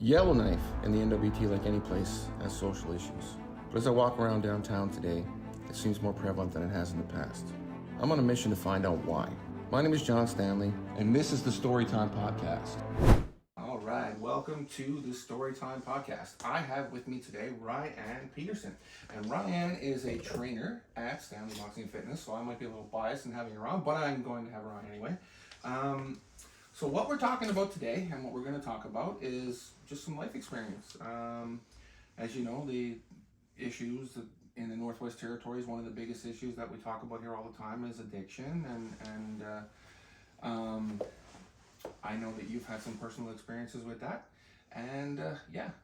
Yellowknife and the NWT, like any place, has social issues. But as I walk around downtown today, it seems more prevalent than it has in the past. I'm on a mission to find out why. My name is John Stanley, and this is the Storytime Podcast. All right, welcome to the Storytime Podcast. I have with me today Ryan Peterson. And Ryan is a trainer at Stanley Boxing and Fitness, so I might be a little biased in having her on, but I'm going to have her on anyway. So what we're talking about today, and what we're going to talk about, is just some life experience. As you know, the issues in the Northwest Territories, one of the biggest issues that we talk about here all the time is addiction, and I know that you've had some personal experiences with that, and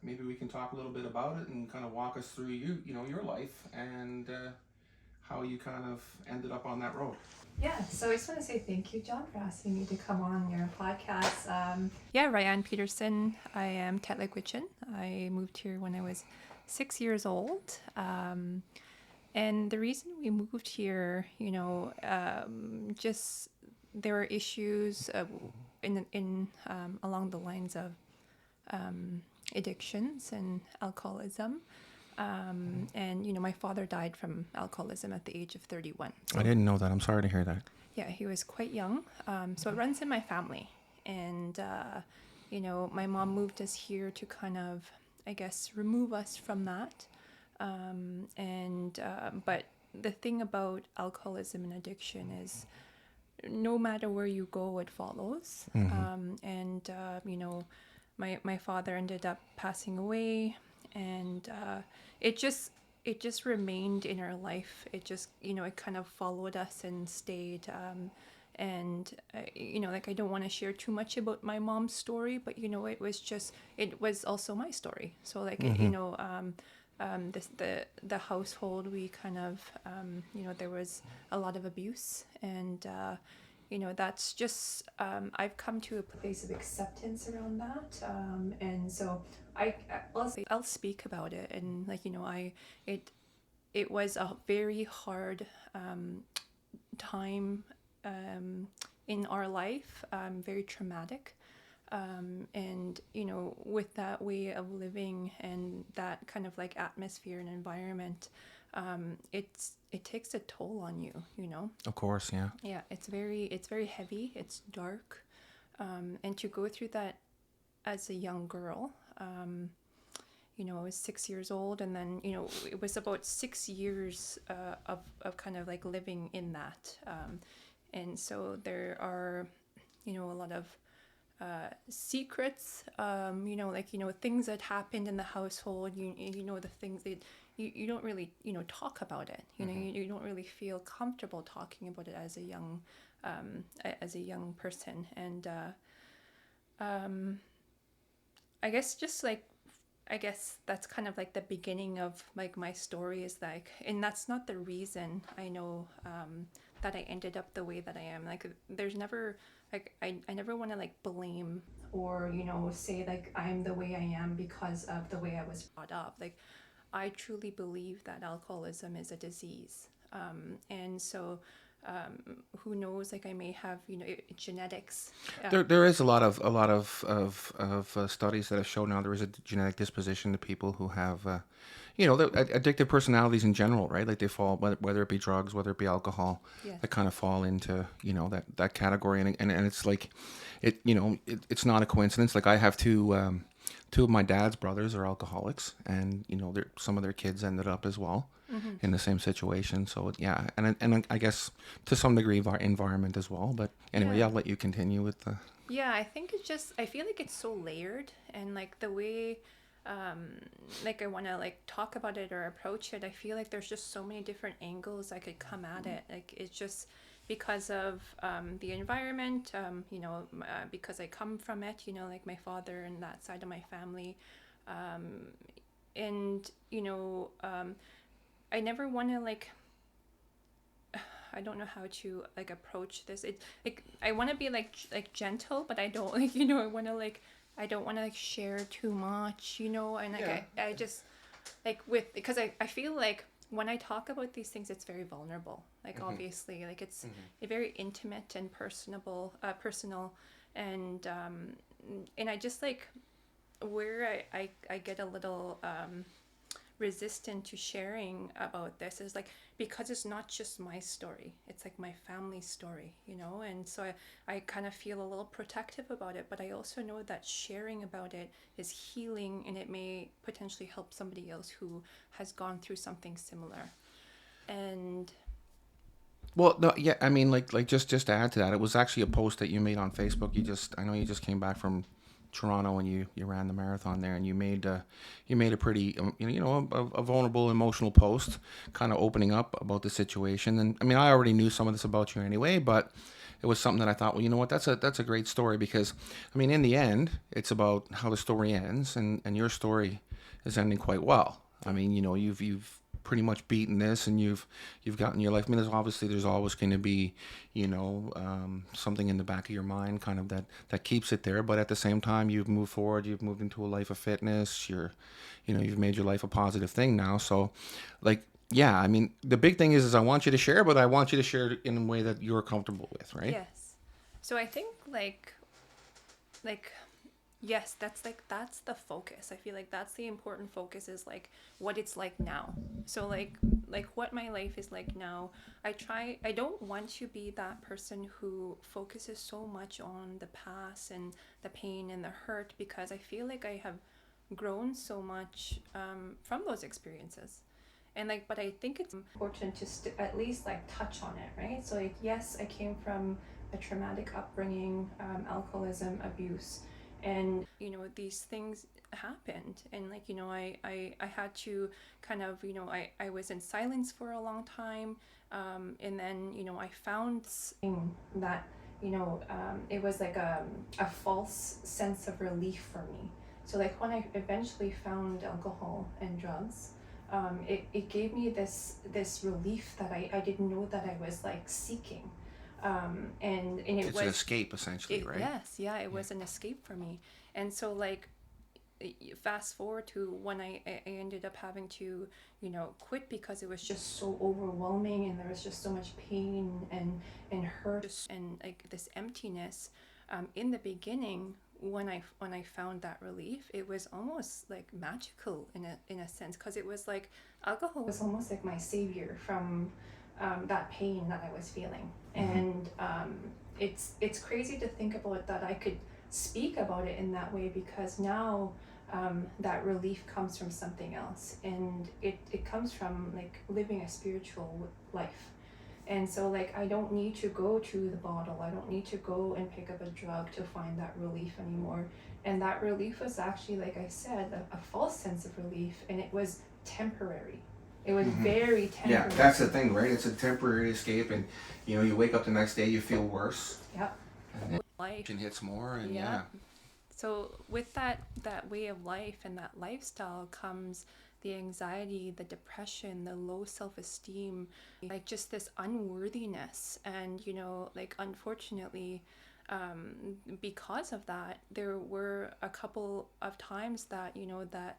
maybe we can talk a little bit about it and kind of walk us through your life and how you kind of ended up on that road. Yeah, so I just want to say thank you, John, for asking me to come on your podcast. Ryan Peterson. I am Tetlagwichan. I moved here when I was 6 years old. And the reason we moved here, just there were issues in along the lines of addictions and alcoholism. And my father died from alcoholism at the age of 31. I didn't know that. I'm sorry to hear that. Yeah, he was quite young. So it runs in my family. And, my mom moved us here to kind of, I guess, remove us from that. But the thing about alcoholism and addiction is no matter where you go, it follows. Mm-hmm. My father ended up passing away. And it just remained in our life. It just, it kind of followed us and stayed. I don't want to share too much about my mom's story, but, it was also my story. So the household, we kind of, there was a lot of abuse, and that's just, I've come to a place of acceptance around that. And so I'll speak about it. And it was a very hard time in our life, very traumatic. And with that way of living and that kind of like atmosphere and environment, it takes a toll on you, Of course, yeah. Yeah, it's very heavy, it's dark. And to go through that as a young girl, I was 6 years old, and then, it was about 6 years of kind of like living in that. And so there are, a lot of secrets, things that happened in the household, the things that you don't really, talk about it, you don't really feel comfortable talking about it as a young person. And I guess that's kind of like the beginning of like my story is like, and that's not the reason I know that I ended up the way that I am. Like there's never like I never want to like blame or say like I'm the way I am because of the way I was brought up. Like I truly believe that alcoholism is a disease, and so who knows, like I may have genetics. There is a lot of studies that have shown now there is a genetic disposition to people who have addictive personalities in general, right? Like they fall, whether it be drugs, whether it be alcohol, Yes. that kind of fall into that category, and it's like it's not a coincidence. Like I have two of my dad's brothers are alcoholics, and some of their kids ended up as well. Mm-hmm. In the same situation. So yeah, and I guess to some degree environment as well. But anyway, I'll let you continue with the. Yeah, I think it's just I feel like it's so layered, and like the way I want to like talk about it or approach it, I feel like there's just so many different angles I could come at it. Like it's just because of the environment, because I come from it, like my father and that side of my family, and I never want to like I don't know how to like approach this. It like I want to be like gentle, but I don't like I want to like I don't want to like share too much, and like I just like because I feel like when I talk about these things, it's very vulnerable. Like mm-hmm. obviously, like it's very intimate and personal, and I just like where I get a little resistant to sharing about this is like because it's not just my story, it's like my family's story, you know. And so I kind of feel a little protective about it, but I also know that sharing about it is healing, and it may potentially help somebody else who has gone through something similar. And Well, no, yeah, I mean, like just to add to that, it was actually a post that you made on Facebook. I know you just came back from Toronto and you ran the marathon there, and you made a pretty a vulnerable, emotional post, kind of opening up about the situation. And I mean, I already knew some of this about you anyway, but it was something that I thought, well, you know what, that's a great story because, I mean, in the end, it's about how the story ends, and your story is ending quite well. I mean, you know, you've pretty much beaten this, and you've gotten your life. I mean, there's always going to be, something in the back of your mind, kind of that keeps it there. But at the same time, you've moved forward. You've moved into a life of fitness. You've made your life a positive thing now. So, like, yeah, I mean, the big thing is I want you to share, but I want you to share it in a way that you're comfortable with, right? yes, so I think like yes, that's the focus. I feel like that's the important focus, is like what it's like now. So like what my life is like now. I don't want to be that person who focuses so much on the past and the pain and the hurt, because I feel like I have grown so much from those experiences. And like, but I think it's important to at least like touch on it, right? So like, yes, I came from a traumatic upbringing, alcoholism, abuse, and these things happened. And like, I had to kind of, I was in silence for a long time. And then I found that it was like a false sense of relief for me. So like when I eventually found alcohol and drugs, it gave me this relief that I didn't know that I was like seeking. And it It's was an escape, essentially, right? yes, yeah, it was an escape for me. And so like fast forward to when I ended up having to quit, because it was just so overwhelming, and there was just so much pain and hurt and like this emptiness. In the beginning, when I found that relief, it was almost like magical in a sense, because it was like alcohol was almost like my savior from that pain that I was feeling. Mm-hmm. And it's crazy to think about that I could speak about it in that way, because now that relief comes from something else, and it comes from like living a spiritual life. And so like I don't need to go to the bottle, I don't need to go and pick up a drug to find that relief anymore. And that relief was actually, like I said, a false sense of relief, and it was temporary. It was very temporary. Yeah, that's the thing, right? It's a temporary escape, and you wake up the next day, you feel worse, Yep. and then Life. it hits more, and Yeah. So with that way of life and that lifestyle comes the anxiety, the depression, the low self-esteem, like just this unworthiness. And like unfortunately, because of that, there were a couple of times that that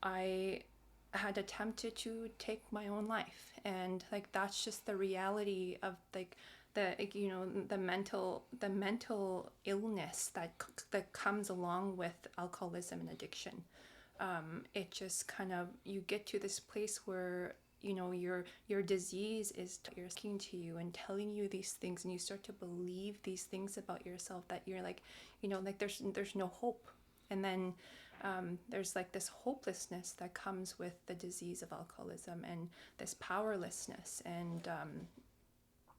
I had attempted to take my own life. And like that's just the reality of like the mental illness that comes along with alcoholism and addiction. It just kind of, you get to this place where your disease is talking to you and telling you these things, and you start to believe these things about yourself, that you're like like there's no hope. And then there's like this hopelessness that comes with the disease of alcoholism, and this powerlessness. And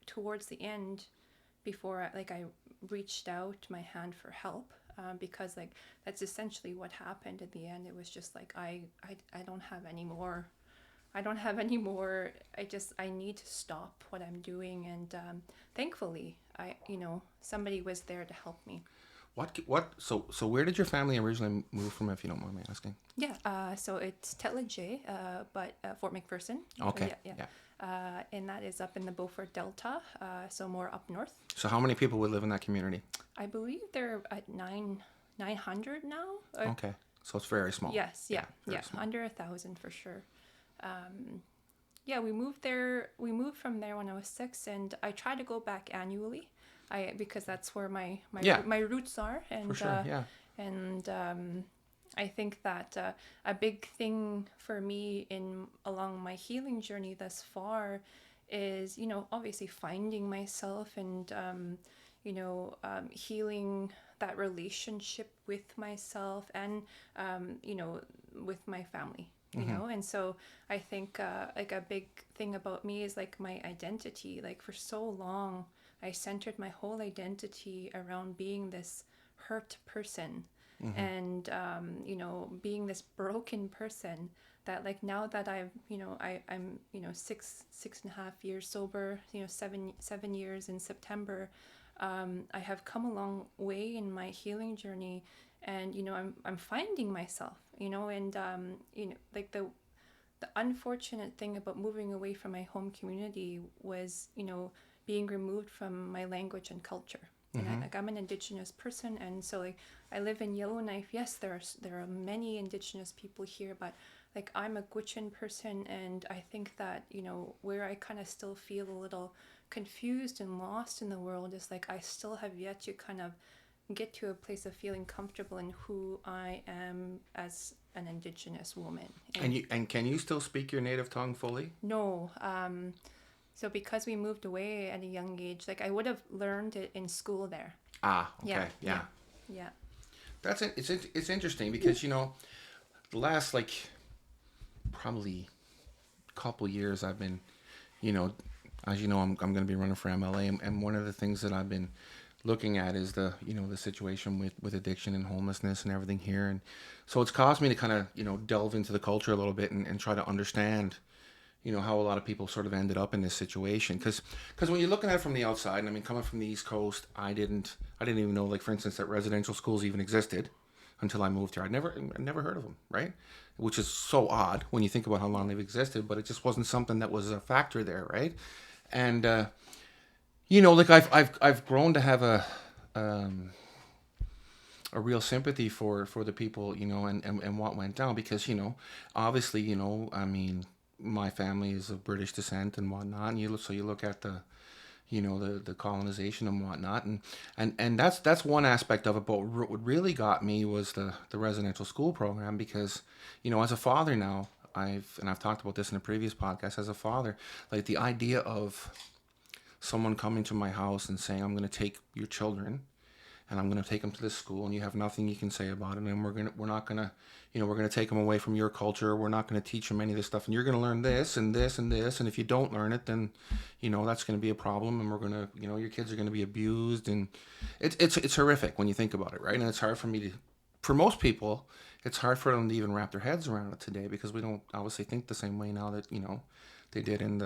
towards the end, before I reached out my hand for help, because like that's essentially what happened at the end. It was just like I don't have any more. I don't have any more. I need to stop what I'm doing. And thankfully, somebody was there to help me. So where did your family originally move from, if you don't mind me asking? Yeah, so it's Tetledge, but Fort McPherson. Okay. Yeah. And that is up in the Beaufort Delta, so more up north. So how many people would live in that community? I believe they're at 900 now. Okay, so it's very small. Yes, yeah, Small. under 1,000 for sure. Yeah, we moved there. We moved from there when I was 6, and I try to go back annually. Because that's where my roots are. And For sure, yeah. And I think that a big thing for me in along my healing journey thus far is, obviously finding myself and, healing that relationship with myself and, with my family. And so I think like a big thing about me is like my identity. Like for so long, I centered my whole identity around being this hurt person and being this broken person that like now that I'm 6.5 years sober, 7 years in September. I have come a long way in my healing journey, and I'm finding myself, and like the unfortunate thing about moving away from my home community was, being removed from my language and culture. And I'm an Indigenous person, and so like I live in Yellowknife. Yes, there are many Indigenous people here, but like I'm a Gwich'in person, and I think that where I kind of still feel a little confused and lost in the world is like I still have yet to kind of get to a place of feeling comfortable in who I am as an Indigenous woman. And can you still speak your native tongue fully? No. So because we moved away at a young age, like I would have learned it in school there. Ah, okay, yeah. That's it. It's interesting because the last like probably couple years I've been, as you know, I'm going to be running for MLA, and one of the things that I've been looking at is the situation with addiction and homelessness and everything here, and so it's caused me to kind of delve into the culture a little bit and try to understand how a lot of people sort of ended up in this situation. Because when you're looking at it from the outside, and I mean, coming from the East Coast, I didn't even know, like, for instance, that residential schools even existed until I moved here. I'd never heard of them, right? Which is so odd when you think about how long they've existed, but it just wasn't something that was a factor there, right? And, like, I've grown to have a real sympathy for the people, and what went down, because, obviously, I mean, my family is of British descent and whatnot, and you look at the the colonization and whatnot, and that's one aspect of it. But what really got me was the residential school program, because as a father now, I've talked about this in a previous podcast. As a father, like the idea of someone coming to my house and saying, I'm going to take your children and I'm going to take them to this school, and you have nothing you can say about it, and we're not going to we're going to take them away from your culture. We're not going to teach them any of this stuff, and you're going to learn this and this and this, and if you don't learn it, then that's going to be a problem, and we're going to your kids are going to be abused, and it's horrific when you think about it, right? And it's hard for most people, it's hard for them to even wrap their heads around it today, because we don't obviously think the same way now that they did in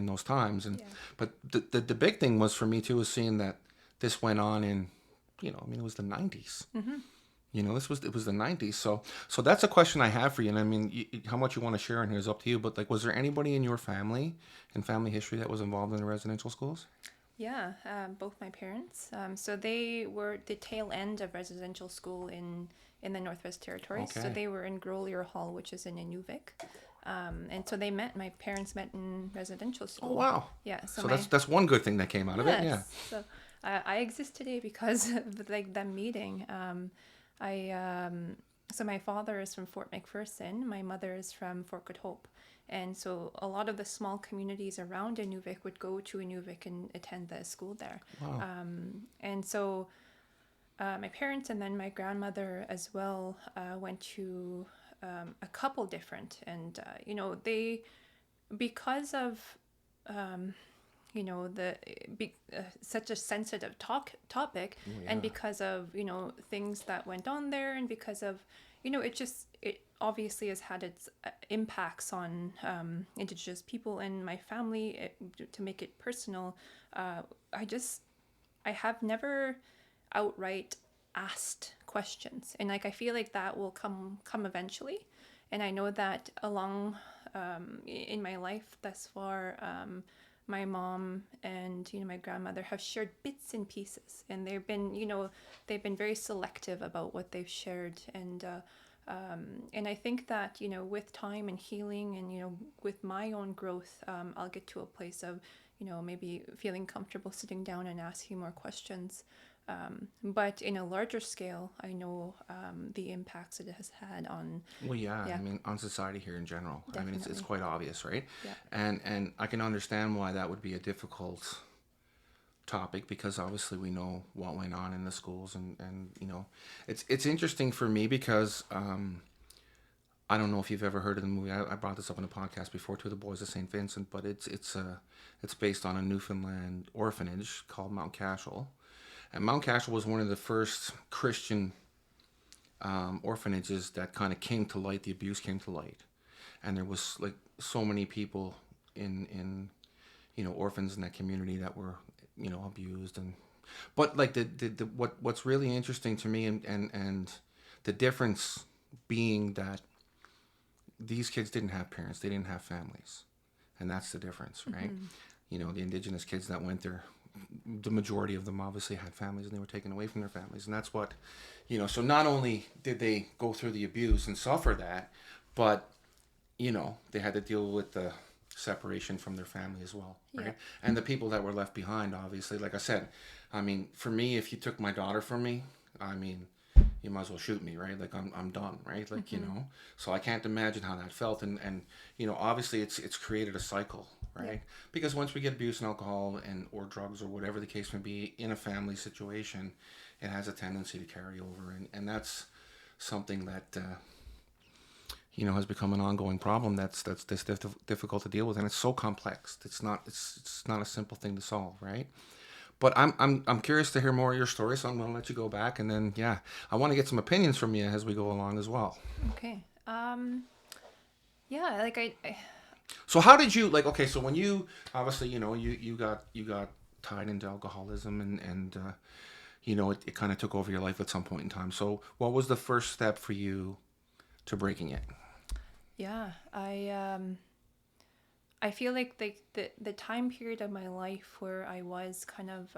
those times. And but the big thing was for me too, was seeing that this went on in it was the 90s. It was the 90s. So that's a question I have for you. And I mean, how much you want to share in here is up to you. But like, was there anybody in your family and family history that was involved in the residential schools? Yeah, both my parents. So they were the tail end of residential school in the Northwest Territories. Okay. So they were in Grolier Hall, which is in Inuvik. And so my parents met in residential school. Oh, wow. Yeah. So that's one good thing that came out of it. Yeah. So I exist today because of like that meeting. So my father is from Fort McPherson. My mother is from Fort Good Hope. And so a lot of the small communities around Inuvik would go to Inuvik and attend the school there. Wow. And so my parents and then my grandmother as well went to a couple different, and they, because of such a sensitive topic, and because of things that went on there, and because of it obviously has had its impacts on Indigenous people and my family. To make it personal, I have never outright asked questions, and like I feel like that will come eventually. And I know that along in my life thus far, my mom and my grandmother have shared bits and pieces, and they've been very selective about what they've shared, and I think that with time and healing, and with my own growth, I'll get to a place of maybe feeling comfortable sitting down and asking more questions. But in a larger scale, I know the impacts it has had on. Well, yeah, Yeah, I mean, on society here in general. I mean, it's definitely. quite obvious, right? Yeah. And I can understand why that would be a difficult topic, because obviously we know what went on in the schools, and it's interesting for me because I don't know if you've ever heard of the movie. I brought this up in a podcast before too, The Boys of St. Vincent, but it's based on a Newfoundland orphanage called Mount Cashel. And Mount Cashel was one of the first Christian orphanages that kind of came to light. The abuse came to light, and there was like so many people in orphans in that community that were abused. And but like the what's really interesting to me, and the difference being that these kids didn't have parents, they didn't have families, and that's the difference, right? The indigenous kids that went there, the majority of them obviously had families, and they were taken away from their families, and that's what so not only did they go through the abuse and suffer that, but they had to deal with the separation from their family as well, right? Yeah. And the people that were left behind, obviously, like I said, I mean, for me, if you took my daughter from me, I mean, you might as well shoot me, right? Like I'm done, right? Like so I can't imagine how that felt, and obviously it's created a cycle, right? Yeah. Because once we get abuse and alcohol or drugs or whatever the case may be in a family situation, it has a tendency to carry over, and that's something that has become an ongoing problem that's difficult to deal with, and it's so complex. It's not a simple thing to solve, right? But I'm curious to hear more of your story, so I'm going to let you go back, and then I want to get some opinions from you as we go along as well. Okay. Yeah, like I So how did you okay? So when you obviously you got tied into alcoholism, and it kind of took over your life at some point in time. So what was the first step for you to breaking it? Yeah, I feel like the time period of my life where I was kind of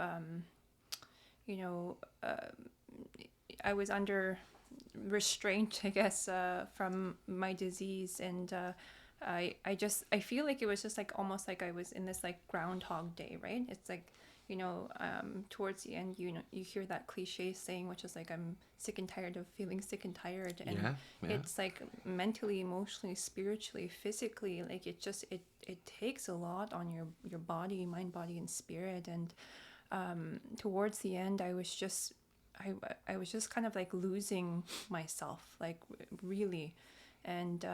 you know I was under restraint, I guess, from my disease, and I feel like it was just like almost like I was in this like Groundhog Day, right? It's like towards the end, you hear that cliche saying, which is like, I'm sick and tired of feeling sick and tired, and it's like mentally, emotionally, spiritually, physically, like it takes a lot on your body, mind, body, and spirit. And towards the end, I was just kind of like losing myself, like really. And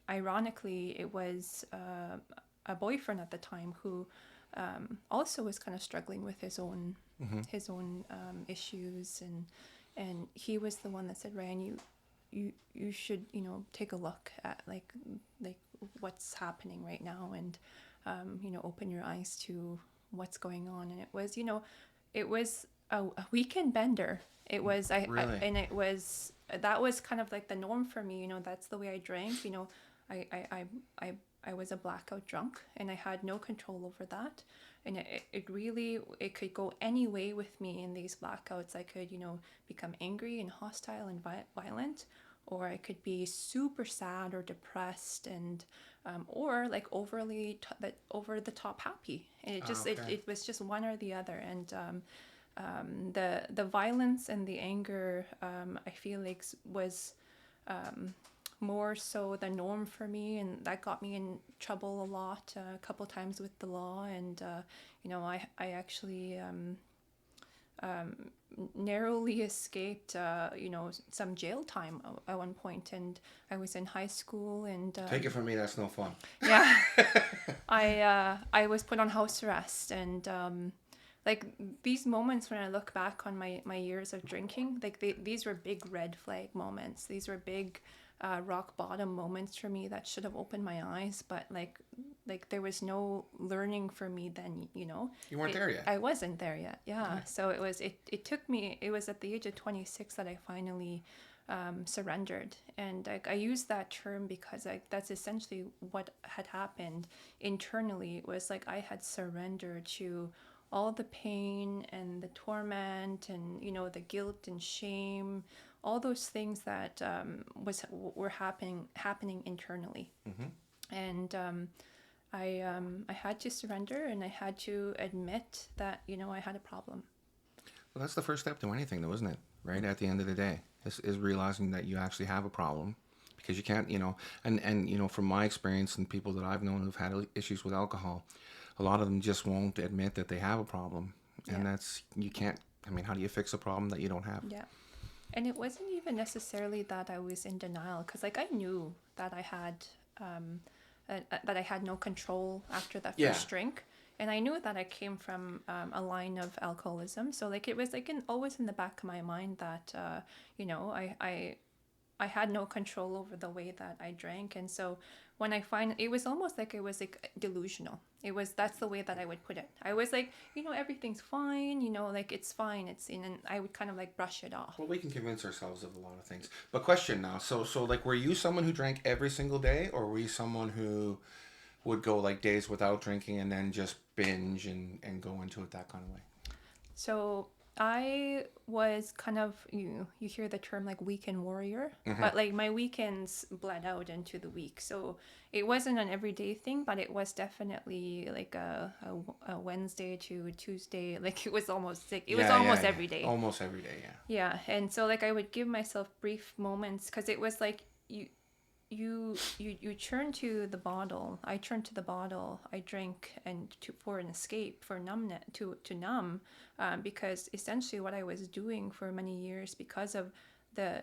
ironically, it was a boyfriend at the time who also was kind of struggling with his own issues, and he was the one that said, Ryan, you should take a look at like what's happening right now, and open your eyes to what's going on. And it was a weekend bender. It was Really? and it was that was kind of like the norm for me. That's the way I drank. I was a blackout drunk, and I had no control over that. And it really could go any way with me in these blackouts. I could, become angry and hostile and violent, or I could be super sad or depressed, and or like overly over the top happy. And it was just one or the other. And the violence and the anger, I feel like was more so the norm for me, and that got me in trouble a lot, a couple times with the law. And I actually narrowly escaped some jail time at one point, and I was in high school. And Take it from me, that's no fun. Yeah. I was put on house arrest, and like these moments when I look back on my years of drinking, like these were big red flag moments. These were big rock bottom moments for me that should have opened my eyes, but like there was no learning for me then. You weren't there yet. I wasn't there yet. Yeah. So it took me. It was at the age of 26 that I finally surrendered, and I use that term because that's essentially what had happened internally. It was like I had surrendered to all the pain and the torment, and the guilt and shame, all those things that were happening internally. And I had to surrender, and I had to admit that I had a problem. Well, that's the first step to anything, though, isn't it? Right at the end of the day, is realizing that you actually have a problem, because you can't, and from my experience and people that I've known who've had issues with alcohol, a lot of them just won't admit that they have a problem, and that's you can't. I mean, how do you fix a problem that you don't have? Yeah. And it wasn't even necessarily that I was in denial, because like I knew that I had no control after that first drink, and I knew that I came from a line of alcoholism. So like it was like always in the back of my mind that I had no control over the way that I drank. And so when it was almost like it was like delusional. That's the way that I would put it. I was like, everything's fine, like it's fine. And I would kind of like brush it off. Well, we can convince ourselves of a lot of things. But question now, so like, were you someone who drank every single day, or were you someone who would go like days without drinking and then just binge and go into it that kind of way? So I was kind of, you hear the term like weekend warrior, but like my weekends bled out into the week. So it wasn't an everyday thing, but it was definitely like a Wednesday to Tuesday. Like it was almost like, it was almost every day. Almost every day, yeah. Yeah. And so like I would give myself brief moments, because it was like you turn to the bottle. I turned to the bottle. I drank for an escape, for numbness, to numb, because essentially what I was doing for many years, because of the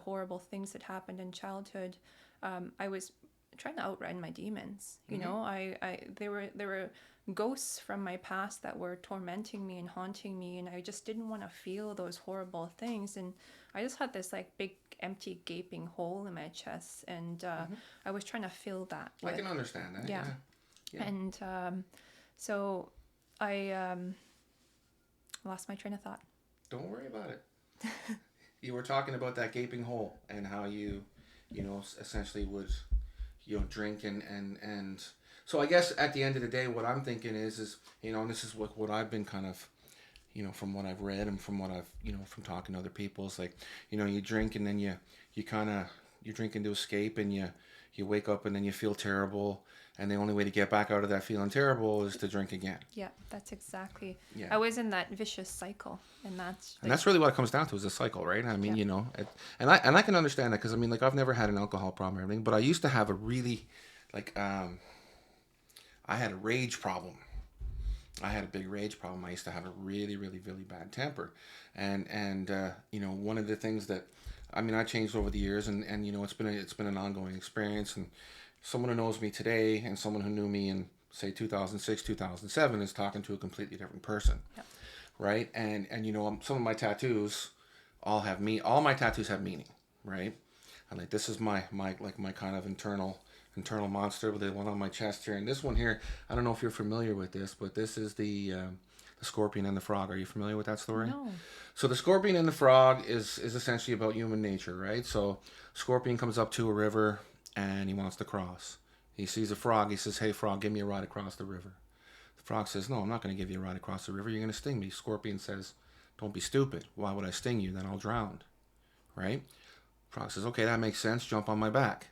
horrible things that happened in childhood, I was trying to outrun my demons. There were ghosts from my past that were tormenting me and haunting me, and I just didn't want to feel those horrible things. And I just had this like big empty gaping hole in my chest, and I was trying to fill that I can understand that. Yeah. And so I lost my train of thought. Don't worry about it. You were talking about that gaping hole and how you essentially would drink and so I guess at the end of the day, what I'm thinking is and this is what I've been kind of, from what I've read and from what I've, from talking to other people, it's like, you drink and then you drinking to escape, and you wake up and then you feel terrible, and the only way to get back out of that feeling terrible is to drink again. Yeah, that's exactly. Yeah. I was in that vicious cycle, and that's really what it comes down to, is a cycle, right? I mean, and I can understand that, because I mean, like, I've never had an alcohol problem or anything, but I used to have a really, like, I had a rage problem. I had a big rage problem. I used to have a really, really, really bad temper. And one of the things that, I mean, I changed over the years, and it's been an ongoing experience. And someone who knows me today and someone who knew me in, say, 2006, 2007 is talking to a completely different person. Yep. Right? And some of my tattoos all my tattoos have meaning, right? And like, this is my kind of internal monster, with the one on my chest here, and this one here, I don't know if you're familiar with this, but this is the scorpion and the frog. Are you familiar with that story? No. So the scorpion and the frog is essentially about human nature, right? So scorpion comes up to a river and he wants to cross. He sees a frog. He says, "Hey, frog, give me a ride across the river." The frog says, "No, I'm not going to give you a ride across the river. You're going to sting me." Scorpion says, "Don't be stupid. Why would I sting you? Then I'll drown." Right? Frog says, "Okay, that makes sense. Jump on my back."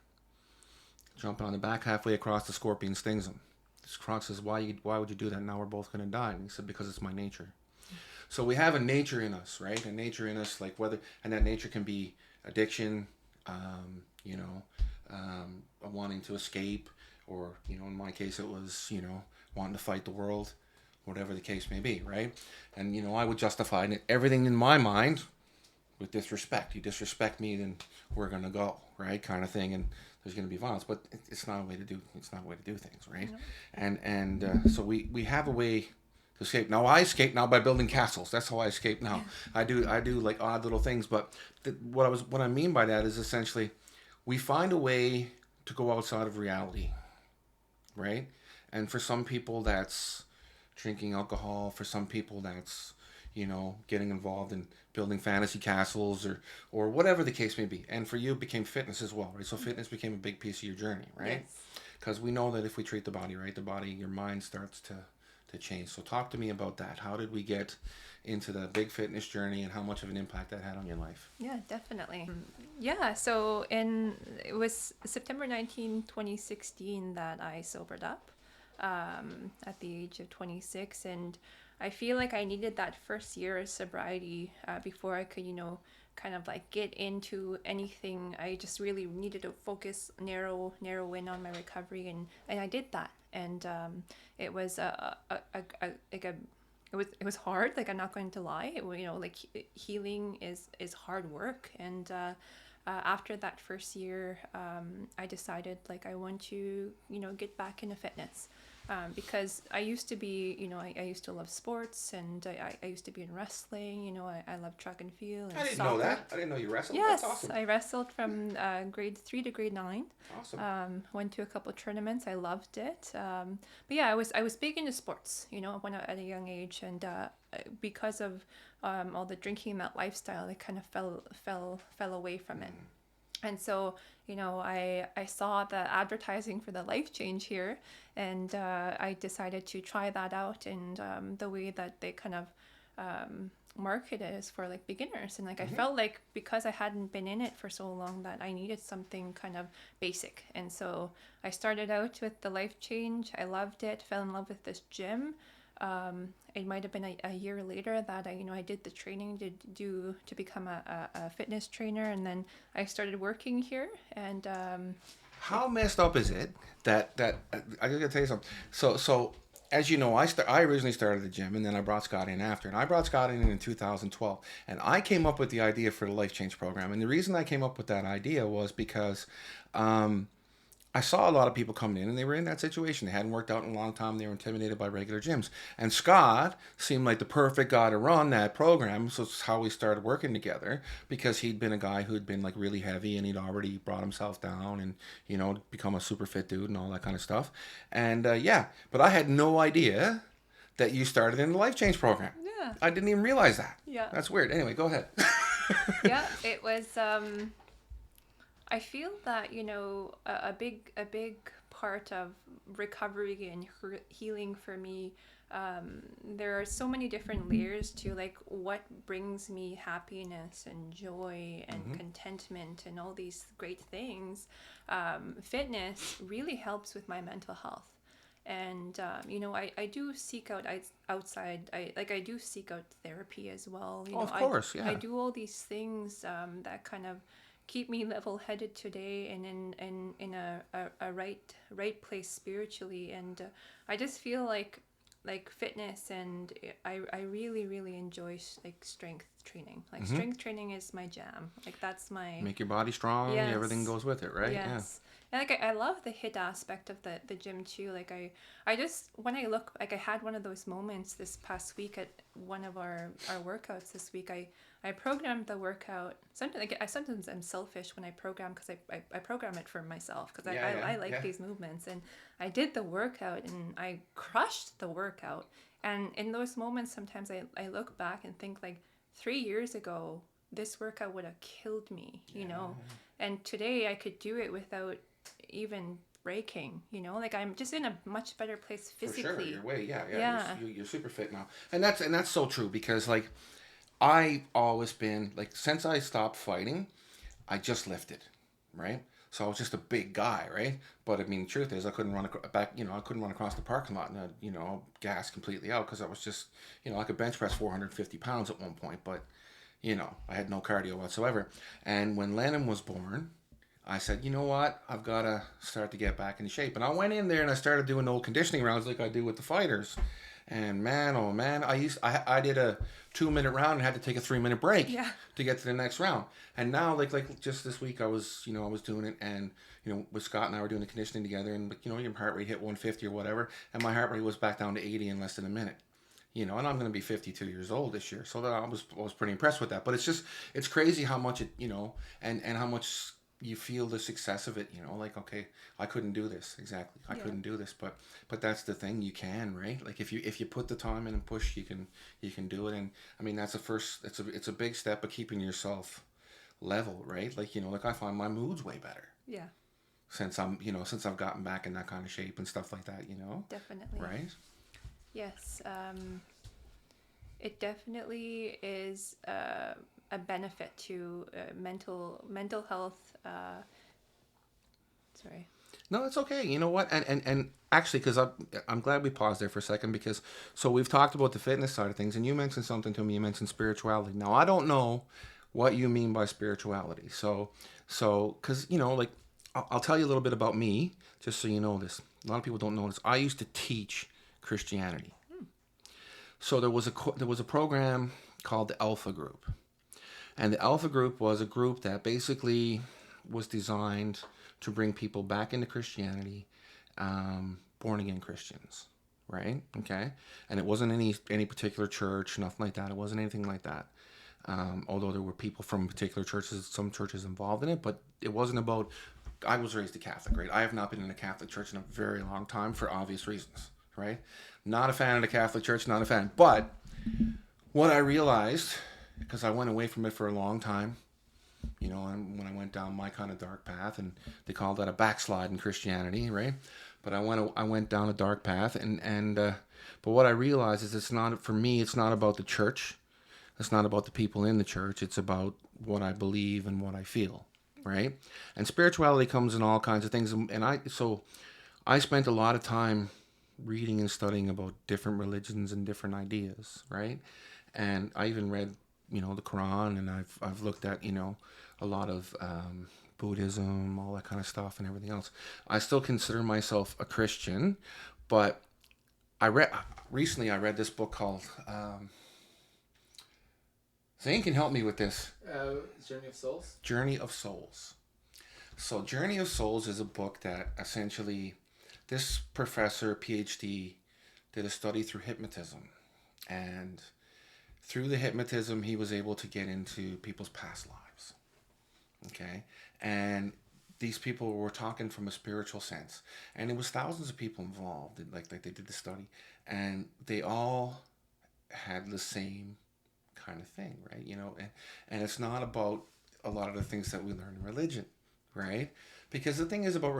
Jumping on the back, halfway across, the scorpion stings him. The frog says, why would you do that? Now we're both going to die. And he said, "Because it's my nature." So we have a nature in us, right? A nature in us, like and that nature can be addiction, wanting to escape, or, in my case, it was, wanting to fight the world, whatever the case may be, right? And, I would justify everything in my mind with disrespect. You disrespect me, then we're going to go, right? Kind of thing. And there's going to be violence, but it's not a way to do things, right? No. And so we have a way to escape. Now I escape now by building castles. That's how I escape now. I do like odd little things, but what I mean by that is essentially we find a way to go outside of reality, right? And for some people that's drinking alcohol. For some people that's getting involved in building fantasy castles or whatever the case may be. And for you, it became fitness as well, right? So fitness became a big piece of your journey, right? Because we know that if we treat the body right, your mind starts to change. So talk to me about that. How did we get into the big fitness journey, and how much of an impact that had on your life? Yeah, definitely. Yeah, so it was September 19, 2016 that I sobered up at the age of 26, and I feel like I needed that first year of sobriety before I could, kind of like get into anything. I just really needed to focus, narrow in on my recovery, and I did that. And it was it was hard. Like, I'm not going to lie. Like, healing is hard work. And after that first year, I decided, like, I want to, get back into fitness. Because I used to be, I used to love sports, and I used to be in wrestling. I love track and field and I didn't soccer. know that. I didn't know you wrestled. Yes, That's awesome. I wrestled from grade 3 to grade 9. Awesome. Went to a couple of tournaments. I loved it. But yeah, I was big into sports, when at a young age, and because of all the drinking and that lifestyle, I kind of fell away from it. And so, I saw the advertising for the Life Change here, and I decided to try that out. And the way that they kind of market it is for, like, beginners. And, like, I felt like, because I hadn't been in it for so long, that I needed something kind of basic. And so I started out with the Life Change. I loved it, fell in love with this gym. It might have been a year later that I did the training to become a fitness trainer, and then I started working here. And How messed up is it that I gotta tell you something. So as you know, I originally started the gym, and then I brought Scott in after, and I brought Scott in 2012, and I came up with the idea for the Life Change program. And the reason I came up with that idea was because I saw a lot of people coming in, and they were in that situation. They hadn't worked out in a long time. They were intimidated by regular gyms. And Scott seemed like the perfect guy to run that program. So it's how we started working together, because he'd been a guy who'd been, like, really heavy, and he'd already brought himself down and, become a super fit dude and all that kind of stuff. And but I had no idea that you started in the Life Change program. Yeah. I didn't even realize that. Yeah. That's weird. Anyway, go ahead. Yeah, it was. I feel that, a big part of recovery and healing for me, there are so many different layers to, like, what brings me happiness and joy and contentment and all these great things. Fitness really helps with my mental health. And I do seek out outside. I do seek out therapy as well. Of course, yeah. I do all these things that kind of keep me level-headed today, and in a right place spiritually. And I just feel like fitness, and I really enjoy, like, strength training. Like, strength training is my jam. Like, that's my... Make your body strong. Yes. Everything goes with it, right? Yes. And, like, I love the HIIT aspect of the gym too. Like, I just, when I look, like, I had one of those moments this past week at one of our workouts this week. I programmed the workout. Sometimes I'm selfish when I program, because I program it for myself, because I like these movements. And I did the workout, and I crushed the workout. And in those moments, sometimes I look back and think, like, 3 years ago, this workout would have killed me, And today I could do it without even breaking, like, I'm just in a much better place physically. For sure, you're way, Yeah. You're super fit now, and that's so true, because, like, I've always been, like, since I stopped fighting, I just lifted, right? So I was just a big guy, right? But I mean, the truth is, I couldn't run I couldn't run across the parking lot and gas completely out, because I was just, I could bench press 450 pounds at one point, but I had no cardio whatsoever. And when Lennon was born, I said, you know what? I've got to start to get back in shape. And I went in there and I started doing old conditioning rounds like I do with the fighters. And man, oh man, I did a 2-minute round and had to take a 3-minute break to get to the next round. And now, like just this week, I was doing it, and with Scott and I were doing the conditioning together, and your heart rate hit 150 or whatever, and my heart rate was back down to 80 in less than a minute. And I'm going to be 52 years old this year, so that I was pretty impressed with that. But it's crazy how much it, and how much you feel the success of it, like, okay, I couldn't do this. Exactly. I couldn't do this, but that's the thing, you can, right? Like, if you put the time in and push, you can do it. And I mean, that's it's a big step of keeping yourself level, right? Like, like, I find my mood's way better. Yeah. Since I've gotten back in that kind of shape and stuff like that, Definitely. Right? Yes. It definitely is a benefit to mental health. Sorry. No, it's okay. You know what? And actually, because I'm glad we paused there for a second, because so we've talked about the fitness side of things, and you mentioned something to me. You mentioned spirituality. Now I don't know what you mean by spirituality. So because like I'll tell you a little bit about me, just so you know this. A lot of people don't know this. I used to teach Christianity. So there was a program called the Alpha Group, and the Alpha Group was a group that basically was designed to bring people back into Christianity, born again Christians, right? Okay, and it wasn't any particular church, nothing like that. It wasn't anything like that. Although there were people from particular churches, some churches involved in it, but it wasn't about. I was raised a Catholic, right? I have not been in a Catholic church in a very long time for obvious reasons, right? Not a fan of the Catholic Church, not a fan. But what I realized, because I went away from it for a long time, and when I went down my kind of dark path, and they call that a backslide in Christianity, right? But I went down a dark path, but what I realized is it's not, for me, it's not about the church. It's not about the people in the church. It's about what I believe and what I feel, right? And spirituality comes in all kinds of things. And I spent a lot of time reading and studying about different religions and different ideas, right? And I even read, the Quran, and I've looked at, a lot of Buddhism, all that kind of stuff and everything else. I still consider myself a Christian, but recently I read this book called, Zane can help me with this. Journey of Souls? Journey of Souls. So Journey of Souls is a book that essentially this professor, PhD, did a study through hypnotism. And through the hypnotism, he was able to get into people's past lives. Okay? And these people were talking from a spiritual sense. And it was thousands of people involved. Like they did the study. And they all had the same kind of thing, right? And it's not about a lot of the things that we learn in religion, right? Because the thing is about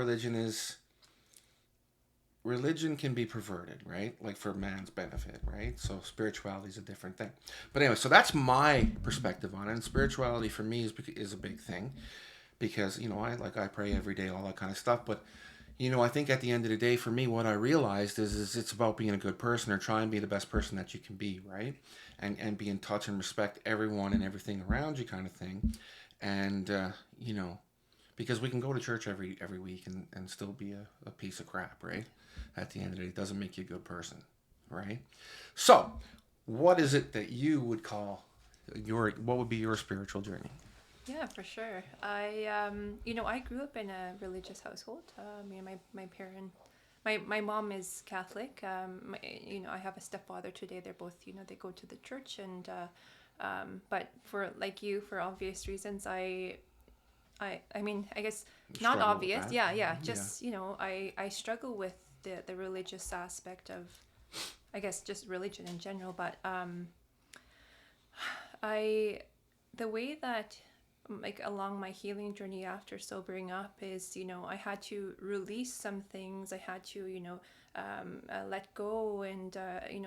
religion can be perverted, right? Like for man's benefit, right? So spirituality is a different thing. But anyway, so that's my perspective on it. And spirituality for me is a big thing, because I pray every day, all that kind of stuff. But I think at the end of the day, for me, what I realized is it's about being a good person, or try and be the best person that you can be, right? And be in touch and respect everyone and everything around you, kind of thing. And because we can go to church every week and still be a piece of crap, right? At the end of the day, it doesn't make you a good person, right? So, what is it that you would call what would be your spiritual journey? Yeah, for sure. I grew up in a religious household. My mom is Catholic. I have a stepfather today. They're both, they go to the church, and but for for obvious reasons, I guess not Struggle obvious. with that. Yeah. Just I struggle with the religious aspect of, I guess, just religion in general. But the way that along my healing journey after sobering up is, I had to release some things. I had to, let go and,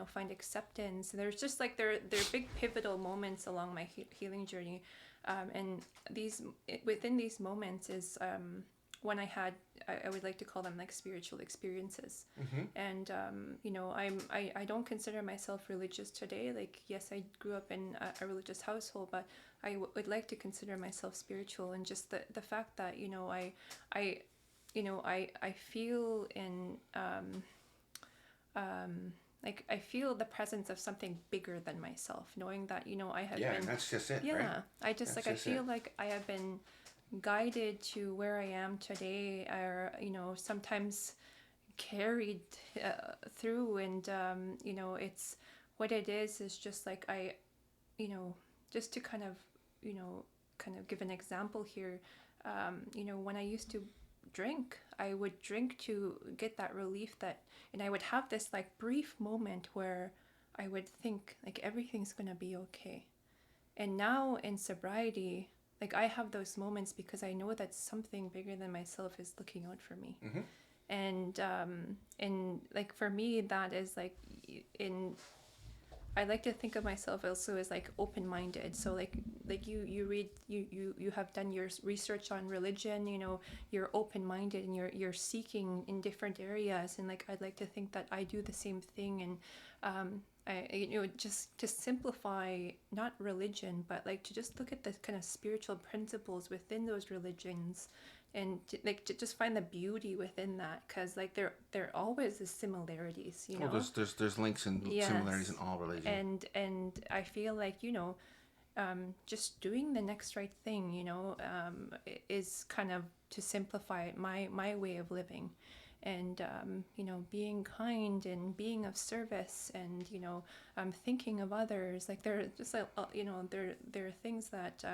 find acceptance. And there's just there are big pivotal moments along my healing journey. And within these moments is when I had, I would like to call them spiritual experiences. Mm-hmm. And, I don't consider myself religious today. Yes, I grew up in a religious household, but I would like to consider myself spiritual. And just the fact that, I feel in, I feel the presence of something bigger than myself, knowing that, I have been... Yeah, and that's just it, yeah, right? I just, I feel like I have been guided to where I am today, or, sometimes carried through, and, it's... What it is just just to kind of give an example here, when I used to drink, I would drink to get that relief, and I would have this brief moment where I would think everything's gonna be okay. And now in sobriety, I have those moments because I know that something bigger than myself is looking out for me. Mm-hmm. And for me, that is in I like to think of myself also as like open-minded. So like you read, you have done your research on religion, you know, you're open-minded and you're seeking in different areas, and like I'd like to think that I do the same thing. And just to simplify, not religion, but like to just look at the kind of spiritual principles within those religions, and to just find the beauty within that, because like there always is similarities, you know. There's links and similarities in all religions. And I feel like, you know, just doing the next right thing, you know, is kind of, to simplify it, my way of living. And you know, being kind and being of service, and you know, thinking of others. Like there are just you know, there are things that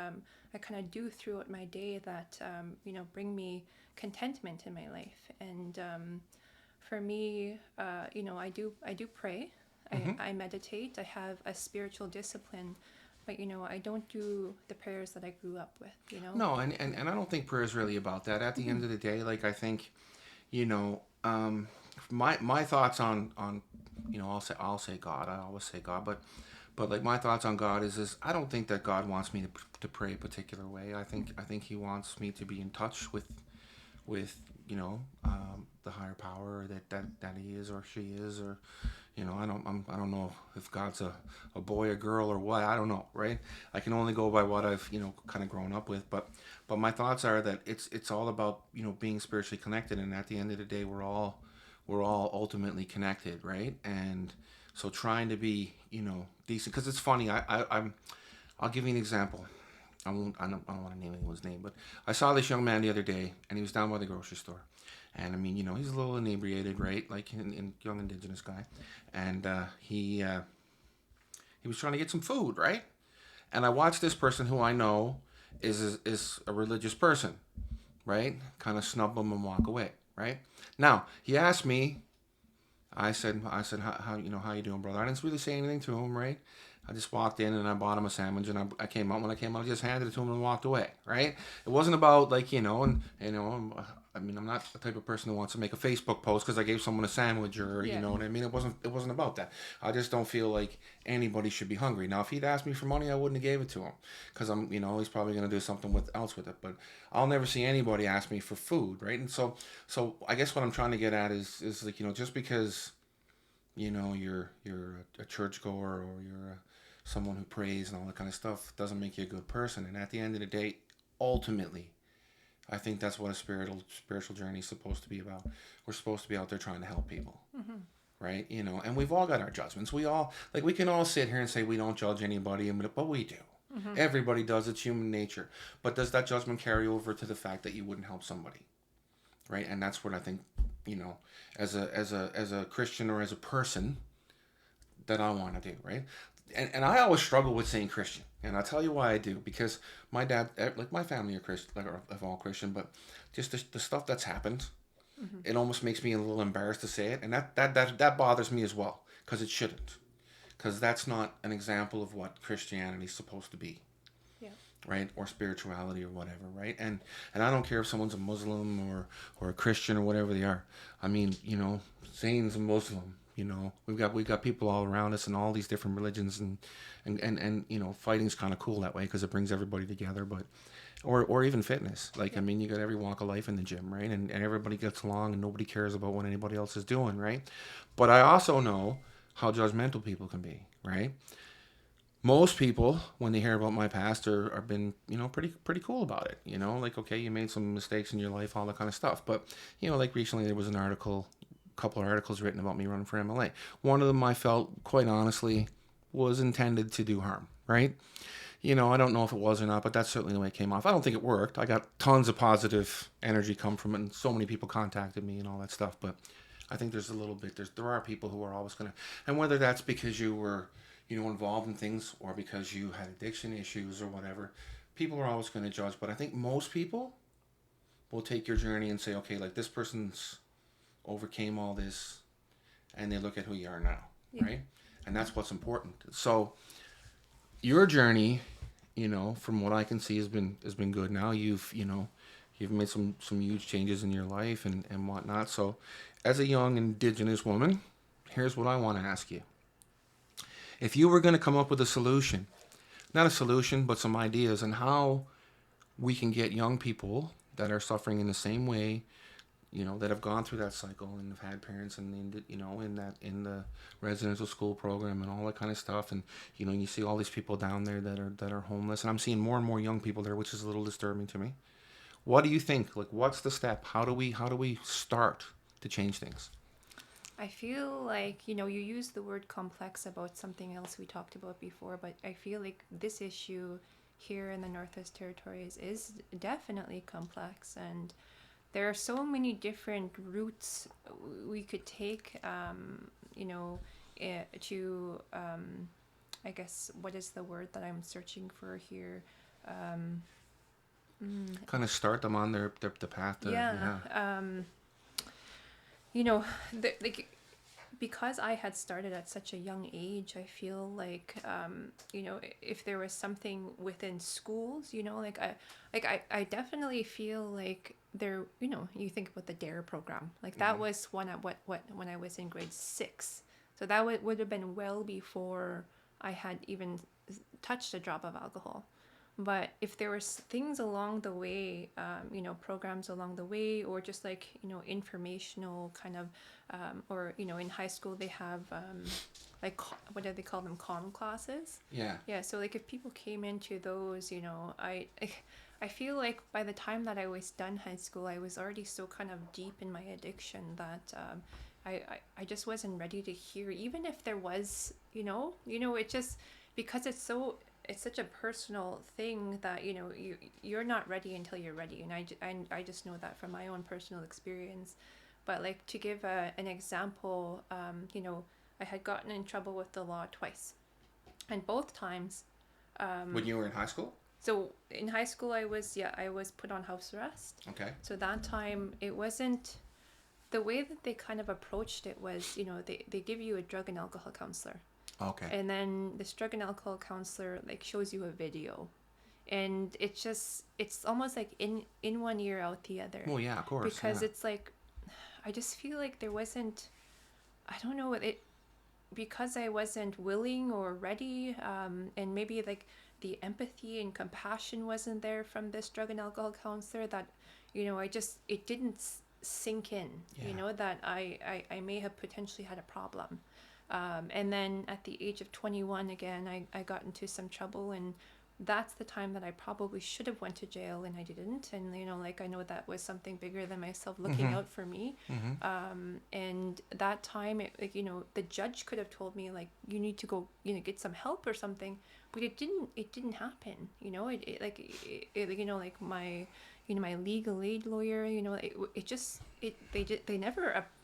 I kind of do throughout my day that you know, bring me contentment in my life. And for me, you know, I do pray. I meditate. I have a spiritual discipline, but you know, I don't do the prayers that I grew up with, you know. No, and I don't think prayer is really about that. At the end of the day, like I think, you know, my thoughts on you know, I'll say God. I always say God, but like my thoughts on God is I don't think that God wants me to pray a particular way. I think He wants me to be in touch with you know, the higher power that He is or she is, or you know, I don't know if God's a boy, a girl, or what. I don't know, right? I can only go by what I've, you know, kind of grown up with. But my thoughts are that it's all about, you know, being spiritually connected, and at the end of the day, we're all ultimately connected, right? And so trying to be, you know, decent, because it's funny. I'll give you an example. I don't want to name anyone's name, but I saw this young man the other day, and he was down by the grocery store. And I mean, you know, he's a little inebriated, right? Like in young Indigenous guy. And he was trying to get some food, right? And I watched this person who I know is a religious person, right? Kind of snub him and walk away, right? Now, he asked me, I said, how you know, how you doing, brother? I didn't really say anything to him, right? I just walked in and I bought him a sandwich, and I came out. When I came out, I just handed it to him and walked away, right? It wasn't about like, you know, and you know, I mean, I'm not the type of person who wants to make a Facebook post because I gave someone a sandwich, or you know what I mean. It wasn't about that. I just don't feel like anybody should be hungry. Now, if he'd asked me for money, I wouldn't have gave it to him, because I'm, you know, he's probably gonna do something else with it. But I'll never see anybody ask me for food, right? And so I guess what I'm trying to get at is like, you know, just because, you know, you're a churchgoer, or you're someone who prays and all that kind of stuff, doesn't make you a good person. And at the end of the day, ultimately, I think that's what a spiritual journey is supposed to be about. We're supposed to be out there trying to help people, right? You know, and we've all got our judgments. We can all sit here and say we don't judge anybody, but we do. Everybody does. It's human nature. But does that judgment carry over to the fact that you wouldn't help somebody, right? And that's what I think, you know, as a Christian, or as a person, that I want to do, right? And I always struggle with saying Christian, and I'll tell you why I do. Because my dad, like my family are Christian, like are all Christian, but just the stuff that's happened, it almost makes me a little embarrassed to say it, and that bothers me as well, because it shouldn't, because that's not an example of what Christianity is supposed to be, right? Or spirituality, or whatever, right? And I don't care if someone's a Muslim or a Christian or whatever they are. I mean, you know, Zane's a Muslim. You know, we've got people all around us in all these different religions, and you know, fighting's kind of cool that way because it brings everybody together. But or even fitness, like I mean, you got every walk of life in the gym, right? And everybody gets along, and nobody cares about what anybody else is doing, right? But I also know how judgmental people can be, right? Most people, when they hear about my past, are been, you know, pretty cool about it. You know, like, okay, you made some mistakes in your life, all that kind of stuff. But you know, like recently there was an article. Couple of articles written about me running for MLA. One of them, I felt, quite honestly, was intended to do harm, right? You know, I don't know if it was or not, but that's certainly the way it came off. I don't think it worked. I got tons of positive energy come from it, and so many people contacted me and all that stuff. But I think there's a little bit, there are people who are always going to, and whether that's because you were, you know, involved in things, or because you had addiction issues or whatever, people are always going to judge. But I think most people will take your journey and say, okay, like this person's overcame all this, and they look at who you are now, right? And that's what's important. So your journey, you know, from what I can see, has been good. Now you've made some huge changes in your life and whatnot. So as a young Indigenous woman, here's what I want to ask you. If you were going to come up with a solution, not a solution, but some ideas on how we can get young people that are suffering in the same way, that have gone through that cycle and have had parents in the residential school program and all that kind of stuff, and you see all these people down there that are homeless, and I'm seeing more and more young people there, which is a little disturbing to me. What do you think? Like, what's the step? How do we start to change things? I feel like, you use the word complex about something else we talked about before, but I feel like this issue here in the Northwest Territories is definitely complex, and there are so many different routes we could take, to, I guess, what is the word that I'm searching for here? Kind of start them on the path to, like, because I had started at such a young age, I feel like, if there was something within schools, I definitely feel like there, you think about the DARE program, like that was one at when I was in grade 6. So that would have been well before I had even touched a drop of alcohol. But if there was things along the way, programs along the way, or just like, informational kind of, or, in high school they have, what do they call them? Comm classes. Yeah. Yeah. So like if people came into those, I feel like by the time that I was done high school, I was already so kind of deep in my addiction that, I just wasn't ready to hear, even if there was, it just, because it's such a personal thing that, you're not ready until you're ready. And I just know that from my own personal experience. But like, to give an example, I had gotten in trouble with the law twice. And both times... when you were in high school? So in high school, I was put on house arrest. Okay. So that time, it wasn't... The way that they kind of approached it was, they give you a drug and alcohol counselor. Okay. And then this drug and alcohol counselor like shows you a video, and it's almost like in one ear out the other. Well, yeah, of course. Because yeah. it's like, I just feel like there wasn't, I don't know, because I wasn't willing or ready, and maybe like the empathy and compassion wasn't there from this drug and alcohol counselor, that, it didn't sink in, that I may have potentially had a problem. And then at the age of 21, again, I got into some trouble, and that's the time that I probably should have went to jail, and I didn't. And, I know that was something bigger than myself looking out for me. And that time, the judge could have told me, like, you need to go, get some help or something, but it didn't happen. My legal aid lawyer,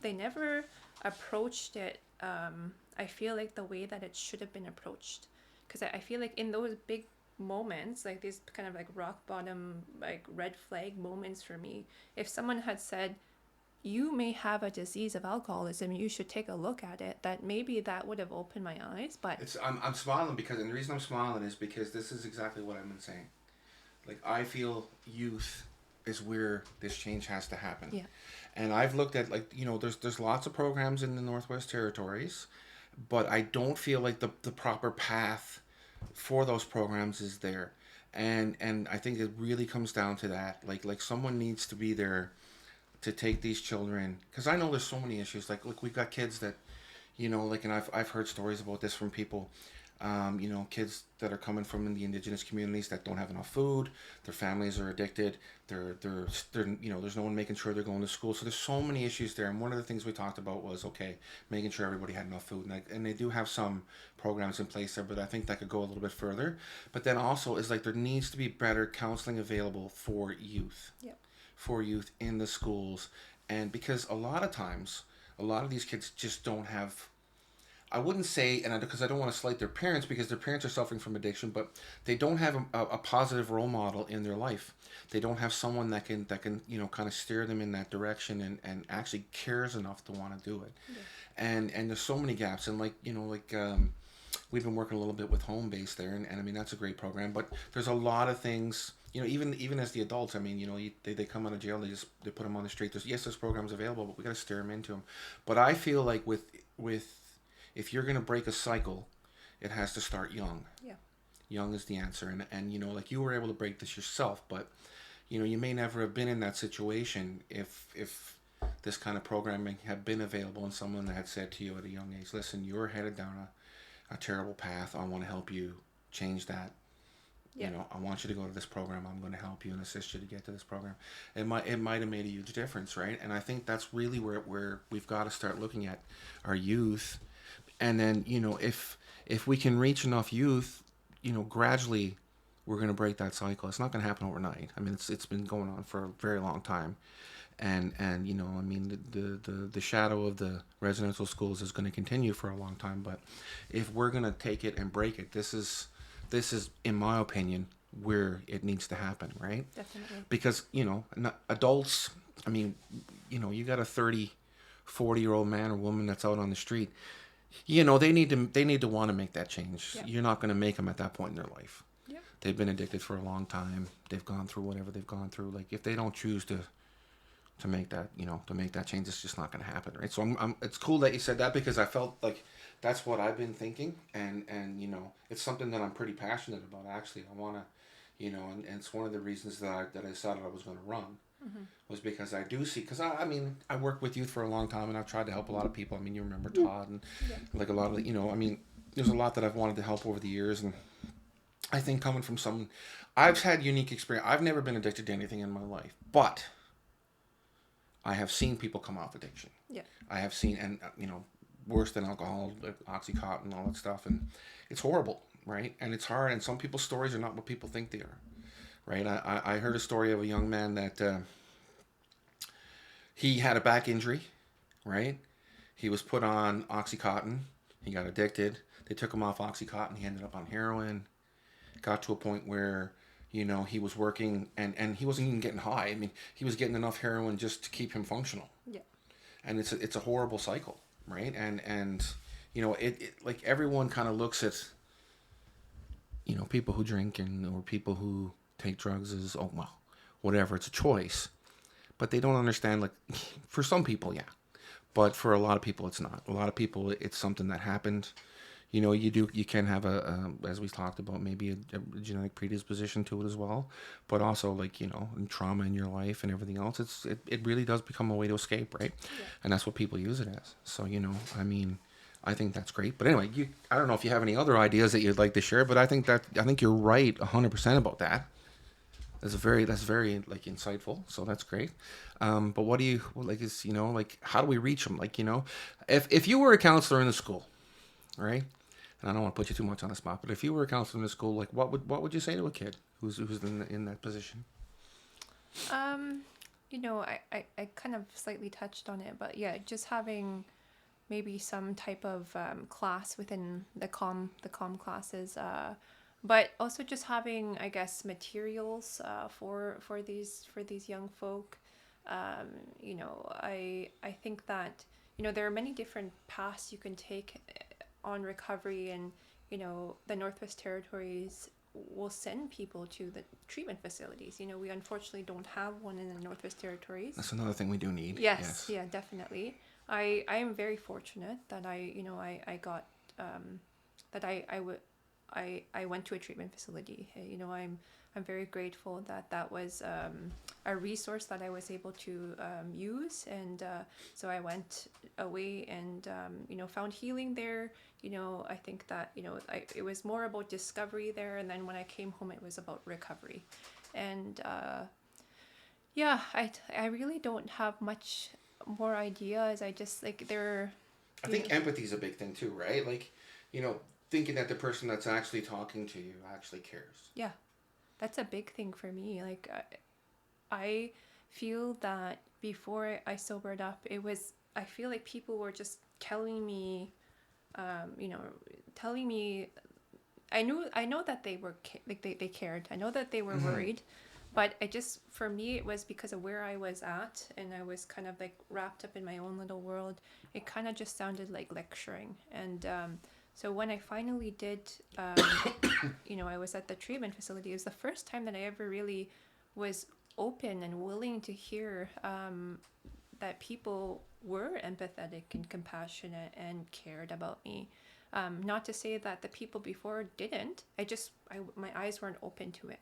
they never approached it. I feel like the way that it should have been approached, because I feel like in those big moments, like these kind of like rock bottom, like red flag moments for me, if someone had said, you may have a disease of alcoholism, you should take a look at it, that maybe that would have opened my eyes. But I'm smiling because, and the reason I'm smiling is because this is exactly what I've been saying. Like, I feel youth is where this change has to happen. Yeah. And I've looked at, like, there's lots of programs in the Northwest Territories, but I don't feel like the proper path for those programs is there. And I think it really comes down to that. Like someone needs to be there to take these children, because I know there's so many issues. Like, look, we've got kids that, and I've heard stories about this from people. Kids that are coming from the indigenous communities that don't have enough food, their families are addicted, they're there's no one making sure they're going to school. So there's so many issues there. And one of the things we talked about was, okay, making sure everybody had enough food. And they do have some programs in place there, but I think that could go a little bit further. But then also is like, there needs to be better counseling available for youth. Yep. For youth in the schools. And because a lot of times, a lot of these kids just don't have, I wouldn't say, because I don't want to slight their parents, because their parents are suffering from addiction, but they don't have a positive role model in their life. They don't have someone that can kind of steer them in that direction and actually cares enough to want to do it. Yeah. And there's so many gaps. And we've been working a little bit with Home Base there, and I mean, that's a great program. But there's a lot of things, even as the adults, I mean, they come out of jail, they put them on the street. There's programs available, but we got to steer them into them. But I feel like with if you're going to break a cycle, it has to start young. Yeah. Young is the answer. And you know, like you were able to break this yourself, but you know, you may never have been in that situation if this kind of programming had been available and someone had said to you at a young age, listen, you're headed down a terrible path. I want to help you change that. Yeah. You know, I want you to go to this program. I'm going to help you and assist you to get to this program. It might have made a huge difference, right? And I think that's really where we've got to start looking at our youth. And then, you know, if we can reach enough youth, you know, gradually we're going to break that cycle. It's not going to happen overnight. I mean, it's been going on for a very long time. And you know, I mean, the shadow of the residential schools is going to continue for a long time. But if we're going to take it and break it, this is, in my opinion, where it needs to happen, right? Definitely. Because, you know, adults, I mean, you know, you got a 30, 40-year-old man or woman that's out on the street, you know, they need to want to make that change. Yeah. You're not going to make them at that point in their life. Yeah. They've been addicted for a long time. They've gone through whatever they've gone through. Like, if they don't choose to make that, you know, to make that change, it's just not going to happen, right? So I'm it's cool that you said that, because I felt like that's what I've been thinking, and you know, it's something that I'm pretty passionate about. Actually, I want to, you know, and it's one of the reasons that I decided I was going to run, was because I do see, because I mean, I worked with youth for a long time, and I've tried to help a lot of people. I mean, you remember Todd, and like a lot of, you know, I mean, there's a lot that I've wanted to help over the years, and I think coming from someone, I've had unique experience. I've never been addicted to anything in my life, but I have seen people come off addiction. Yeah. I have seen, and you know, worse than alcohol, like Oxycontin, all that stuff, and it's horrible, right? And it's hard, and some people's stories are not what people think they are, right? I heard a story of a young man that he had a back injury, right? He was put on Oxycontin. He got addicted. They took him off Oxycontin. He ended up on heroin. Got to a point where, you know, he was working, and he wasn't even getting high. I mean, he was getting enough heroin just to keep him functional. Yeah. And it's a horrible cycle, right? And you know, it like everyone kind of looks at, you know, people who drink or people who take drugs as, oh, well, whatever, it's a choice. But they don't understand, like, for some people, yeah. But for a lot of people, it's not. A lot of people, it's something that happened. You know, you can have as we talked about, maybe a genetic predisposition to it as well, but also, like, you know, and trauma in your life and everything else. It really does become a way to escape, right? Yeah. And that's what people use it as. So, you know, I mean, I think that's great. But anyway, I don't know if you have any other ideas that you'd like to share, but I think you're right 100% about that. That's very like insightful. So that's great. But what do you like? Is, you know, like, how do we reach them? Like, you know, if you were a counselor in the school, right? And I don't want to put you too much on the spot, but if you were a counselor in the school, like, what would you say to a kid who's in that position? You know, I kind of slightly touched on it, but yeah, just having maybe some type of class within the comm classes, but also just having, I guess, materials for these young folk. You know, I think that, you know, there are many different paths you can take on recovery, and, you know, the Northwest Territories will send people to the treatment facilities. You know, we unfortunately don't have one in the Northwest Territories. That's another thing we do need. Yes. Yeah, definitely. I am very fortunate that I got that I went to a treatment facility. You know, I'm very grateful that was a resource that I was able to use, and so I went away and you know, found healing there. You know, I think that, you know, it was more about discovery there, and then when I came home, it was about recovery. And yeah, I really don't have much more ideas. I just, like, I think empathy is a big thing too, right? Like, you know, thinking that the person that's actually talking to you actually cares. Yeah, that's a big thing for me. Like, I feel that before I sobered up, I feel like people were just telling me, you know, telling me, I know that they were, like, they cared. I know that they were worried, but for me, it was because of where I was at, and I was kind of, like, wrapped up in my own little world. It kind of just sounded like lecturing. And so when I finally did, you know, I was at the treatment facility. It was the first time that I ever really was open and willing to hear that people were empathetic and compassionate and cared about me. Not to say that the people before didn't. My eyes weren't open to it.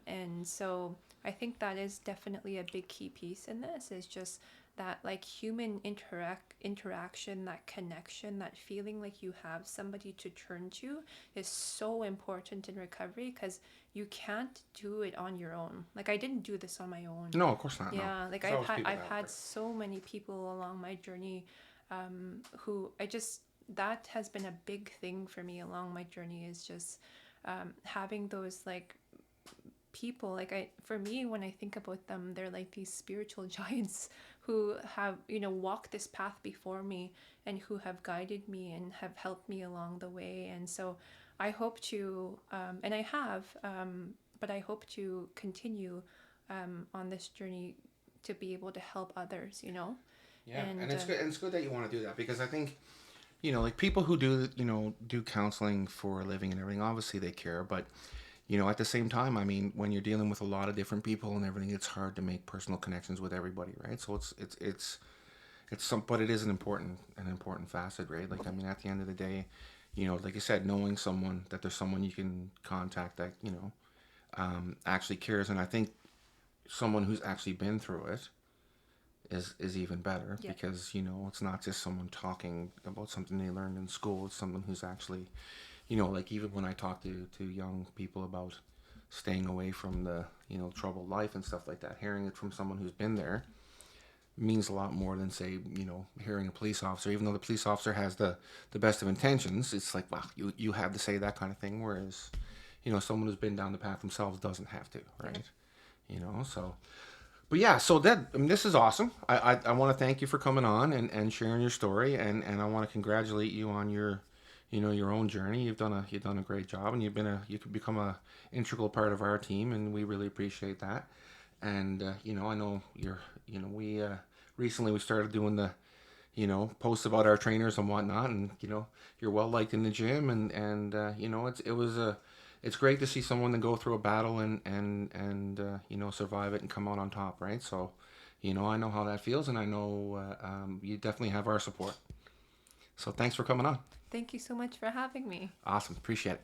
And so I think that is definitely a big key piece in this, is just that like human interaction, that connection, that feeling like you have somebody to turn to is so important in recovery, because you can't do it on your own. Like I didn't do this on my own. No, of course not. Yeah, No. like There's always people I've out had there. so many people along my journey who that has been a big thing for me along my journey, is just having those like people. Like for me, when I think about them, they're like these spiritual giants who have, walked this path before me, and who have guided me and have helped me along the way. And so I hope to, and I have, but I hope to continue on this journey to be able to help others. Yeah, And and it's good. And it's good that you want to do that, because I think, like people who do counseling for a living and everything. Obviously, they care, but at the same time, I mean, when you're dealing with a lot of different people and everything, it's hard to make personal connections with everybody, right? So but it is an important facet, right? Like, I mean, at the end of the day, like you said, knowing that there's someone you can contact that actually cares, and I think someone who's actually been through it is even better, Yeah. because it's not just someone talking about something they learned in school. It's someone who's actually, like even when I talk to young people about staying away from the troubled life and stuff like that, hearing it from someone who's been there means a lot more than, say, hearing a police officer. Even though the police officer has the best of intentions, it's like, wow, you have to say that kind of thing, whereas someone who's been down the path themselves doesn't have to, right? So. But yeah, so this is awesome. I want to thank you for coming on and sharing your story, and I want to congratulate you on your your own journey. You've done a great job, and you could become a integral part of our team, and we really appreciate that. And I know we recently we started doing the posts about our trainers and whatnot, and you're well liked in the gym, and it's great to see someone that go through a battle and survive it and come out on top, right? So, I know how that feels, and I know you definitely have our support. So thanks for coming on. thank you so much for having me. Awesome. Appreciate it.